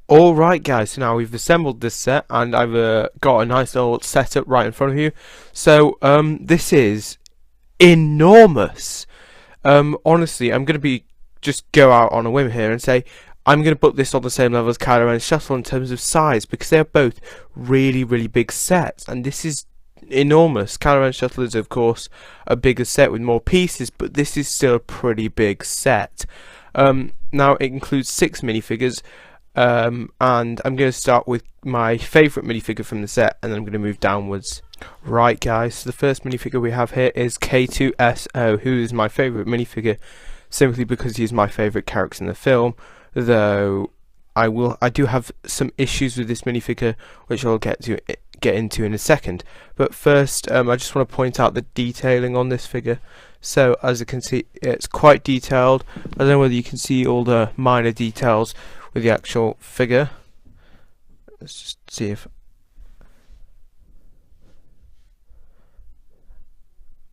Alright guys, so now we've assembled this set and I've got a nice little setup right in front of you. So this is enormous. Honestly, I'm going to just go out on a whim here and say I'm going to put this on the same level as Krennics Shuttle in terms of size, because they're both really big sets, and this is enormous. Krennics Shuttle is of course a bigger set with more pieces, but this is still a pretty big set. Now it includes 6 minifigures. And I'm going to start with my favourite minifigure from the set, and then I'm going to move downwards. Right guys, so the first minifigure we have here is K2SO, who is my favourite minifigure simply because he's my favourite character in the film, though I do have some issues with this minifigure which I'll get into in a second. But first, I just want to point out the detailing on this figure. So as you can see, it's quite detailed. I don't know whether you can see all the minor details with the actual figure. Let's just see if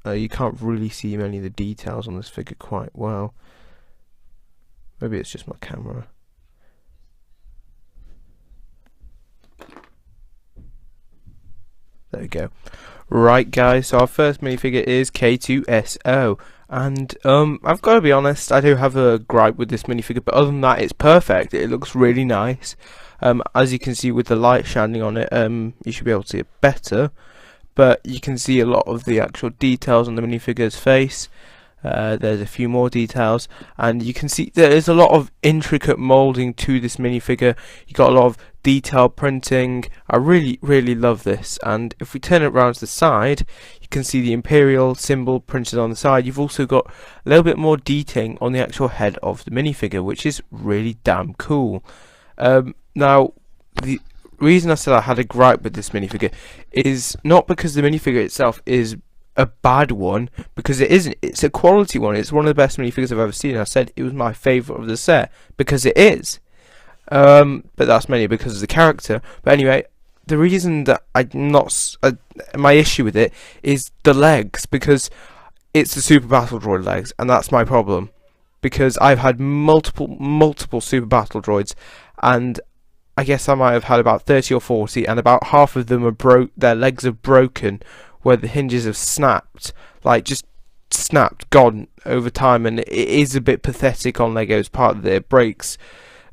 you can't really see many of the details on this figure quite well. Maybe it's just my camera. There we go. Right guys, so our first minifigure is K2SO, and I've got to be honest, I do have a gripe with this minifigure, but other than that it's perfect. It looks really nice. As you can see with the light shining on it, you should be able to see it better, but you can see a lot of the actual details on the minifigure's face. There's a few more details, and you can see there is a lot of intricate moulding to this minifigure. You got a lot of detailed printing. I really love this. And if we turn it around to the side, you can see the Imperial symbol printed on the side. You've also got a little bit more detailing on the actual head of the minifigure, which is really damn cool. Now, the reason I said I had a gripe with this minifigure is not because the minifigure itself is a bad one, because it isn't. It's a quality one. It's one of the best minifigures I've ever seen. I said it was my favourite of the set because it is. But that's mainly because of the character. But anyway, the reason that my issue with it is the legs, because it's the Super Battle Droid legs, and that's my problem. Because I've had multiple Super Battle Droids, and I guess I might have had about 30 or 40, and about half of them are their legs are broken, where the hinges have snapped, like just snapped, gone over time, and it is a bit pathetic on Lego's part that it breaks.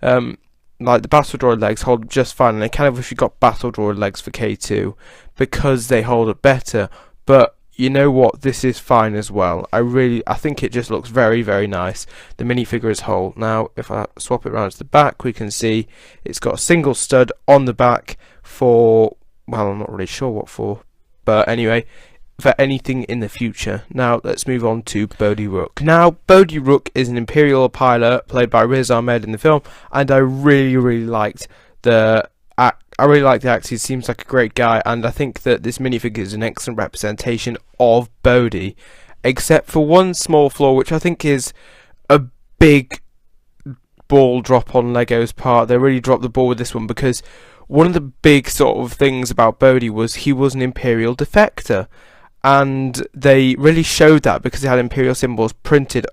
Like the Battle Droid legs hold just fine, and I kind of wish we got Battle Droid legs for K2 because they hold up better. But you know what, this is fine as well. I think it just looks very nice, the minifigure as whole. Now if I swap it around to the back, we can see it's got a single stud on the back for, well, I'm not really sure what for, but anyway, for anything in the future. Now let's move on to Bodhi Rook. Now Bodhi Rook is an Imperial pilot played by Riz Ahmed in the film, and I really liked the act. He seems like a great guy, and I think that this minifigure is an excellent representation of Bodhi, except for one small flaw, which I think is a big ball drop on Lego's part. They really dropped the ball with this one, because one of the big sort of things about Bodhi was he was an Imperial defector, and they really showed that because they had Imperial symbols printed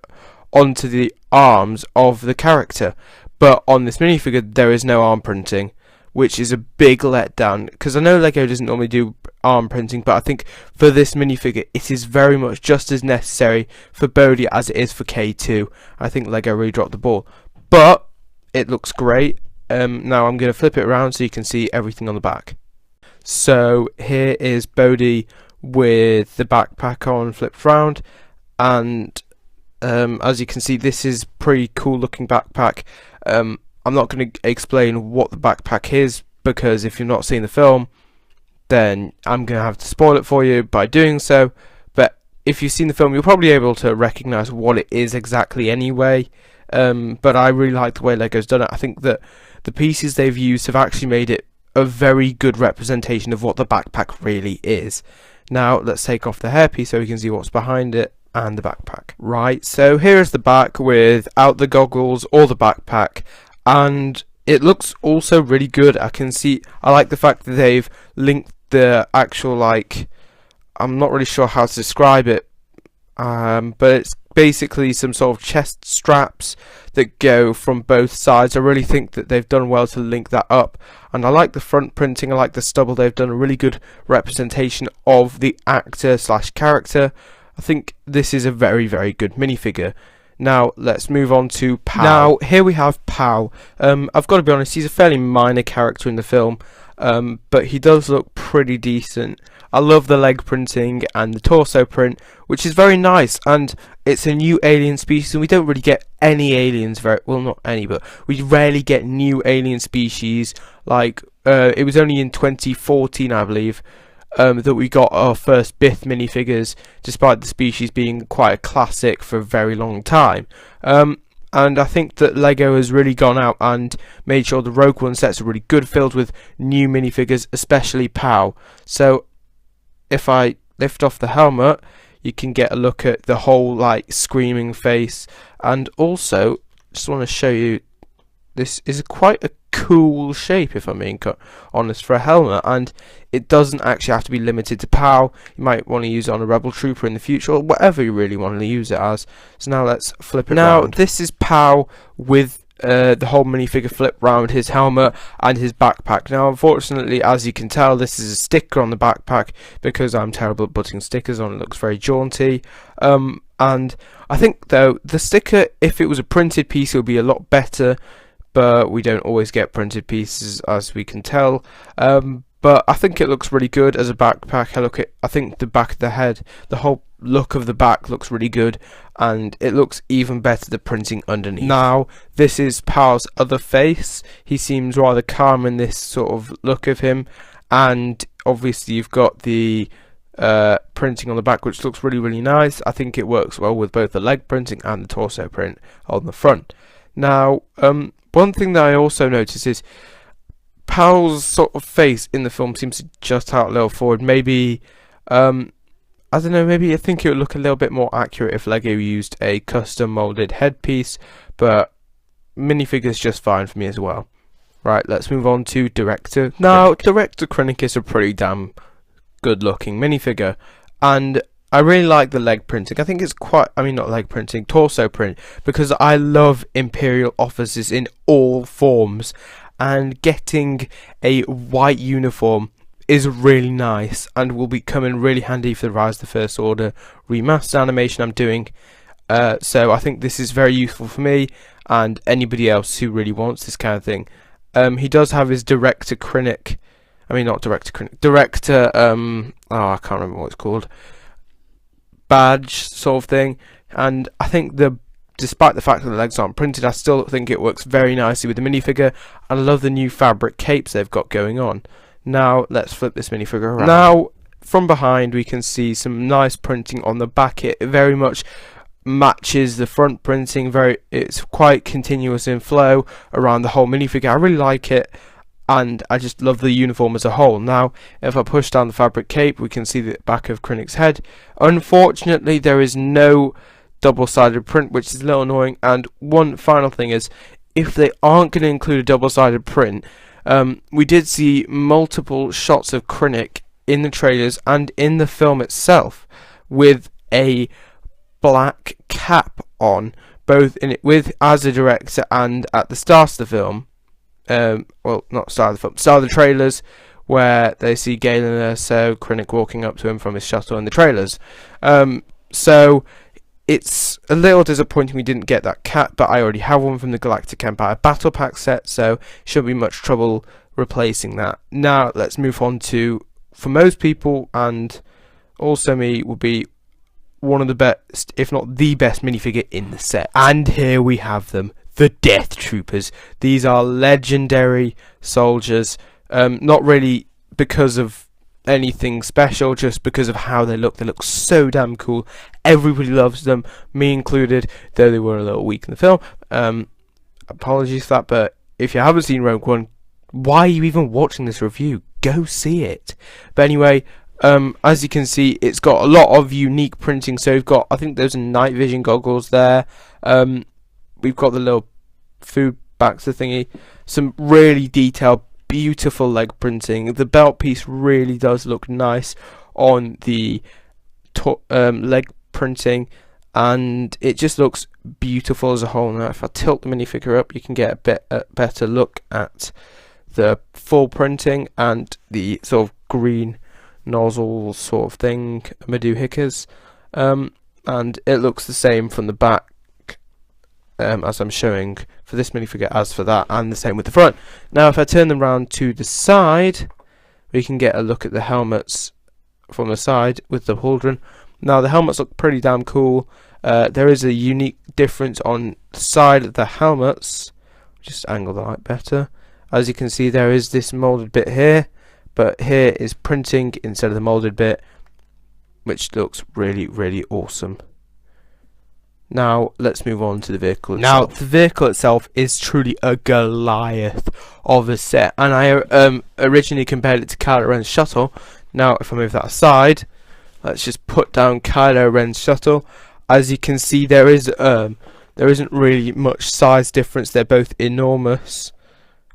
onto the arms of the character. But on this minifigure there is no arm printing, which is a big letdown, because I know Lego doesn't normally do arm printing, but I think for this minifigure it is very much just as necessary for Bodhi as it is for K2. I think Lego really dropped the ball, but it looks great. Now I'm going to flip it around so you can see everything on the back. So here is Bodhi with the backpack on flipped round, and as you can see, this is pretty cool looking backpack. I'm not going to explain what the backpack is, because if you've not seen the film, then I'm going to have to spoil it for you by doing so. But if you've seen the film, you'll probably be able to recognise what it is exactly anyway. But I really like the way Lego's done it. I think that the pieces they've used have actually made it a very good representation of what the backpack really is. Now let's take off the hairpiece so we can see what's behind it and the backpack. Right, so here is the back without the goggles or the backpack, and it looks also really good. I like the fact that they've linked the actual, like, I'm not really sure how to describe it, but it's basically some sort of chest straps that go from both sides. I really think that they've done well to link that up, and I like the front printing, I like the stubble. They've done a really good representation of the actor slash character. I think this is a very, very good minifigure. Now let's move on to Pow. Now here we have Pow. I've got to be honest, he's a fairly minor character in the film, but he does look pretty decent. I love the leg printing and the torso print, which is very nice, and it's a new alien species, and we don't really get any aliens well, not any, but we rarely get new alien species. Like it was only in 2014, I believe, that we got our first Bith minifigures, despite the species being quite a classic for a very long time. And I think that LEGO has really gone out and made sure the Rogue One sets are really good, filled with new minifigures, especially Pow. So if I lift off the helmet, you can get a look at the whole like screaming face, and also just want to show you, this is quite a cool shape, if I'm being honest, for a helmet, and it doesn't actually have to be limited to Pow. You might want to use it on a Rebel Trooper in the future, or whatever you really want to use it as. So now let's flip it round. Now this is Pow with the whole minifigure flip round his helmet and his backpack. Now unfortunately, as you can tell, this is a sticker on the backpack because I'm terrible at putting stickers on. It looks very jaunty, and I think though the sticker, if it was a printed piece, it would be a lot better, but we don't always get printed pieces, as we can tell. But I think it looks really good as a backpack. I think the back of the head, the whole look of the back looks really good, and it looks even better the printing underneath. Now this is Pow's other face. He seems rather calm in this sort of look of him, and obviously you've got the printing on the back, which looks really, really nice. I think it works well with both the leg printing and the torso print on the front. Now one thing that I also noticed is Pow's sort of face in the film seems to just out a little forward. Maybe I don't know, maybe I think it would look a little bit more accurate if LEGO used a custom molded headpiece, but minifigure's just fine for me as well. Right, let's move on to Director. Now, Director Krennic is a pretty damn good looking minifigure, and I really like the leg printing. I think it's quite, I mean not leg printing, torso print, because I love Imperial officers in all forms, and getting a white uniform is really nice and will be coming really handy for the Rise of the First Order remastered animation I'm doing. So I think this is very useful for me and anybody else who really wants this kind of thing. He does have his Director Krennic, I mean not Director Krennic, Director, oh I can't remember what it's called, badge sort of thing, and I think despite the fact that the legs aren't printed, I still think it works very nicely with the minifigure, and I love the new fabric capes they've got going on. Now let's flip this minifigure around. Now from behind we can see some nice printing on the back. It very much matches the front printing, it's quite continuous in flow around the whole minifigure. I really like it, and I just love the uniform as a whole. Now if I push down the fabric cape, we can see the back of Krennic's head. Unfortunately there is no double-sided print, which is a little annoying. And one final thing is, if they aren't going to include a double-sided print, we did see multiple shots of Krennic in the trailers and in the film itself with a black cap on, both in it with as a director and at the start of the film. Well, not start of the film, start of the trailers, where they see Galen and Erso, Krennic walking up to him from his shuttle in the trailers. So it's a little disappointing we didn't get that cap, but I already have one from the Galactic Empire Battle Pack set, so shouldn't be much trouble replacing that. Now let's move on to, for most people and also me, will be one of the best, if not the best minifigure in the set. And here we have them, the Death Troopers. These are legendary soldiers, not really because of anything special, just because of how they look. They look so damn cool. Everybody loves them, me included, though they were a little weak in the film. Apologies for that, but if you haven't seen Rogue One, why are you even watching this review? Go see it. But anyway, as you can see, it's got a lot of unique printing. So we've got, I think there's night vision goggles there. We've got the little food baxter thingy, some really detailed, beautiful leg printing. The belt piece really does look nice on the leg printing, and it just looks beautiful as a whole. Now if I tilt the minifigure up, you can get a better look at the full printing and the sort of green nozzle sort of thing, Madoohickers, and it looks the same from the back as I'm showing for this minifigure as for that, and the same with the front. Now if I turn them around to the side, we can get a look at the helmets from the side with the pauldron. Now the helmets look pretty damn cool. There is a unique difference on the side of the helmets. Just angle the light better. As you can see, there is this molded bit here, but here is printing instead of the molded bit, which looks really, really awesome. Now let's move on to the vehicle itself. Now the vehicle itself is truly a Goliath of a set, and I originally compared it to Kylo Ren's shuttle. Now if I move that aside, let's just put down Kylo Ren's shuttle. As you can see, there isn't really much size difference. They're both enormous.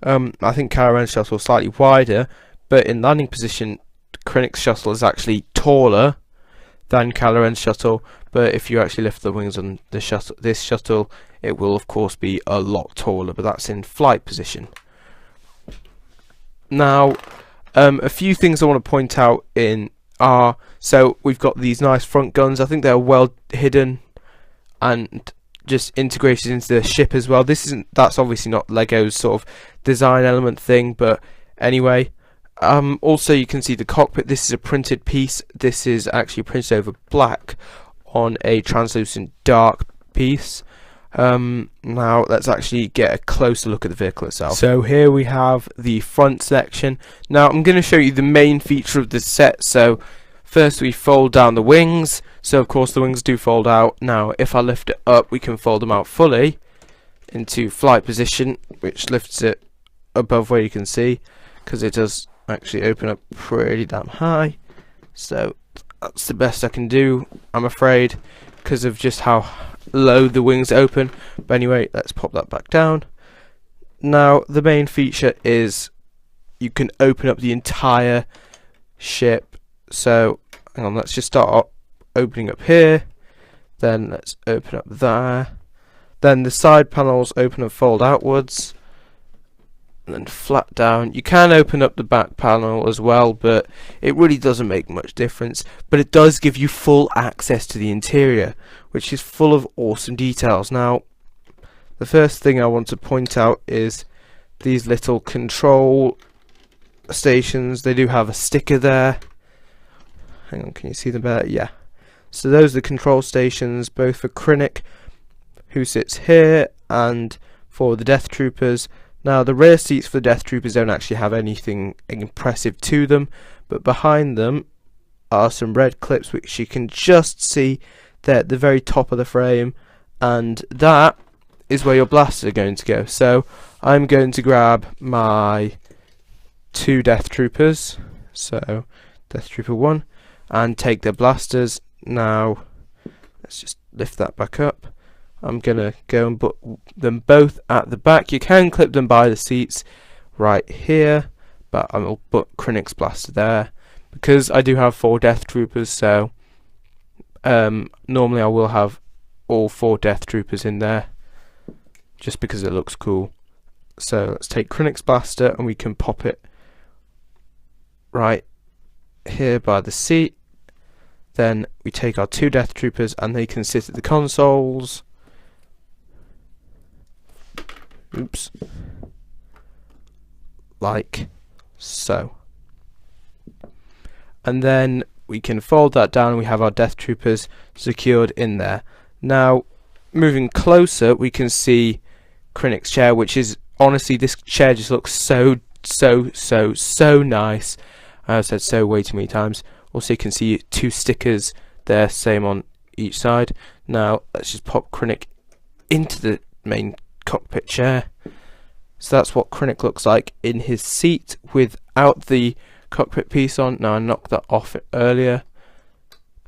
I think Kylo Ren's shuttle is slightly wider, but in landing position, Krennic's shuttle is actually taller than Kylo Ren's shuttle. But if you actually lift the wings on the shuttle, this shuttle, it will of course be a lot taller. But that's in flight position. Now, a few things I want to point out are, so we've got these nice front guns. I think they're well hidden and just integrated into the ship as well. That's obviously not Lego's sort of design element thing, but anyway. Also you can see the cockpit. This is a printed piece. This is actually printed over black on a translucent dark piece. Now let's actually get a closer look at the vehicle itself. So here we have the front section. Now I'm going to show you the main feature of the set. So first we fold down the wings. So of course the wings do fold out. Now if I lift it up, we can fold them out fully into flight position, which lifts it above where you can see, because it does actually open up pretty damn high. So that's the best I can do, I'm afraid, because of just how low the wings open. But anyway, let's pop that back down. Now the main feature is you can open up the entire ship. So hang on, let's just start opening up here, then let's open up there, then the side panels open and fold outwards, and then flat down. You can open up the back panel as well, but it really doesn't make much difference. But it does give you full access to the interior, which is full of awesome details. Now the first thing I want to point out is these little control stations. They do have a sticker there. Hang on, can you see them better? Yeah. So those are the control stations, both for Krennic, who sits here, and for the Death Troopers. Now the rear seats for the Death Troopers don't actually have anything impressive to them, but behind them are some red clips which you can just see there at the very top of the frame, and that is where your blasters are going to go. So I'm going to grab my 2 Death Troopers, so Death Trooper 1, and take their blasters. Now let's just lift that back up. I'm gonna go and put them both at the back. You can clip them by the seats right here, but I will put Krennic's blaster there because I do have 4 Death Troopers. So normally I will have all 4 Death Troopers in there, just because it looks cool. So let's take Krennic's blaster and we can pop it right here by the seat. Then we take our 2 Death Troopers and they can sit at the consoles. Oops. Like so. And then we can fold that down and we have our Death Troopers secured in there. Now, moving closer, we can see Krennic's chair, which is, honestly, this chair just looks so nice. I've said so way too many times. Also, you can see 2 stickers there, same on each side. Now, let's just pop Krennic into the main cockpit chair. So that's what Krennic looks like in his seat without the cockpit piece on. Now I knocked that off earlier,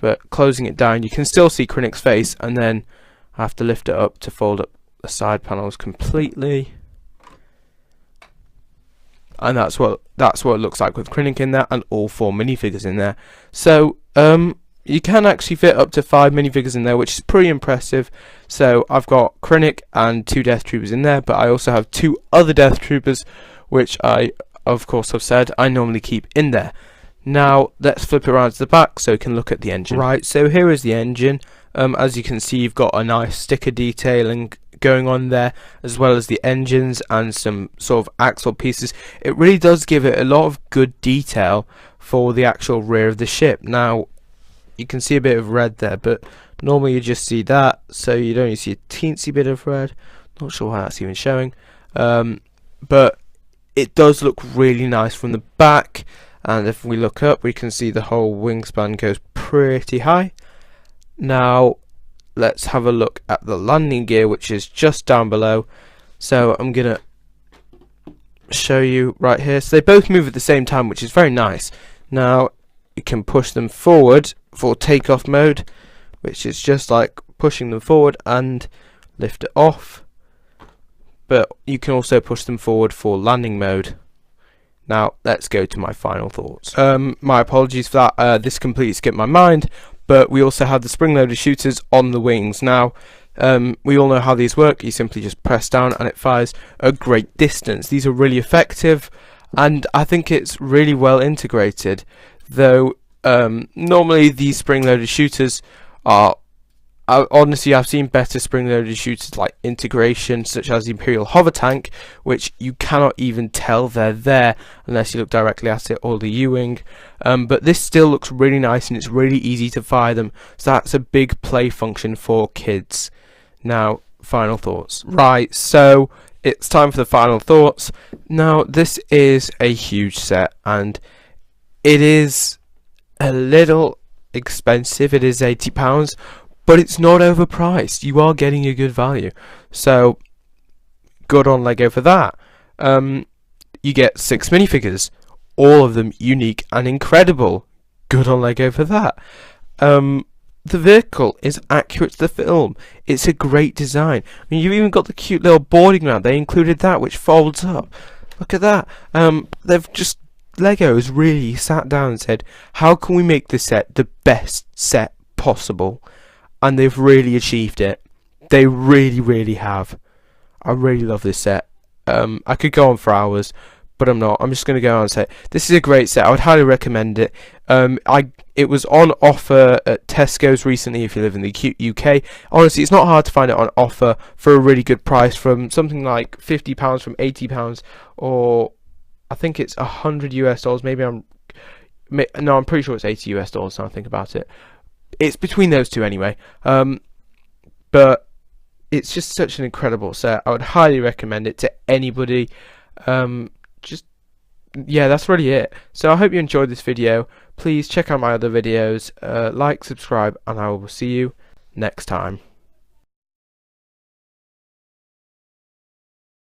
but closing it down you can still see Krennic's face, and then I have to lift it up to fold up the side panels completely, and that's what it looks like with Krennic in there and all 4 minifigures in there. So you can actually fit up to 5 minifigures in there, which is pretty impressive. So I've got Krennic and 2 Death Troopers in there, but I also have 2 other Death Troopers, which I, of course, have said I normally keep in there. Now let's flip it around to the back so you can look at the engine. Right, so here is the engine. As you can see, you've got a nice sticker detailing going on there, as well as the engines and some sort of axle pieces. It really does give it a lot of good detail for the actual rear of the ship. Now you can see a bit of red there, but normally you just see that, so you'd only see a teensy bit of red. Not sure why that's even showing, but it does look really nice from the back. And if we look up, we can see the whole wingspan goes pretty high. Now let's have a look at the landing gear, which is just down below. So I'm gonna show you right here. So they both move at the same time, which is very nice. Now you can push them forward for takeoff mode, which is just like pushing them forward, and lift it off. But you can also push them forward for landing mode. Now let's go to my final thoughts. My apologies for that, this completely skipped my mind, but we also have the spring-loaded shooters on the wings. Now we all know how these work. You simply just press down and it fires a great distance. These are really effective, and I think it's really well integrated, though normally these spring-loaded shooters are, honestly, I've seen better spring-loaded shooters like integration, such as the Imperial hover tank, which you cannot even tell they're there unless you look directly at it, or the U-wing. But this still looks really nice, and it's really easy to fire them, so that's a big play function for kids. Now, final thoughts. Right, so it's time for the final thoughts. Now, this is a huge set, and it is a little expensive. It is £80. But it's not overpriced. You are getting a good value. So, good on Lego for that. You get 6 minifigures. All of them unique and incredible. Good on Lego for that. The vehicle is accurate to the film. It's a great design. I mean, you've even got the cute little boarding ramp. They included that, which folds up. Look at that. They've just... Lego has really sat down and said, how can we make this set the best set possible? And they've really achieved it. They really have. I really love this set. I could go on for hours, but I'm not. I'm just going to go on and say this is a great set. I would highly recommend it. It was on offer at Tesco's recently if you live in the UK. Honestly, it's not hard to find it on offer for a really good price, from something like £50 from £80, or I think it's $100 US. Maybe I'm pretty sure it's $80 US now I think about it. It's between those two anyway, but it's just such an incredible set. I would highly recommend it to anybody. Yeah, that's really it. So I hope you enjoyed this video. Please check out my other videos, like, subscribe, and I will see you next time.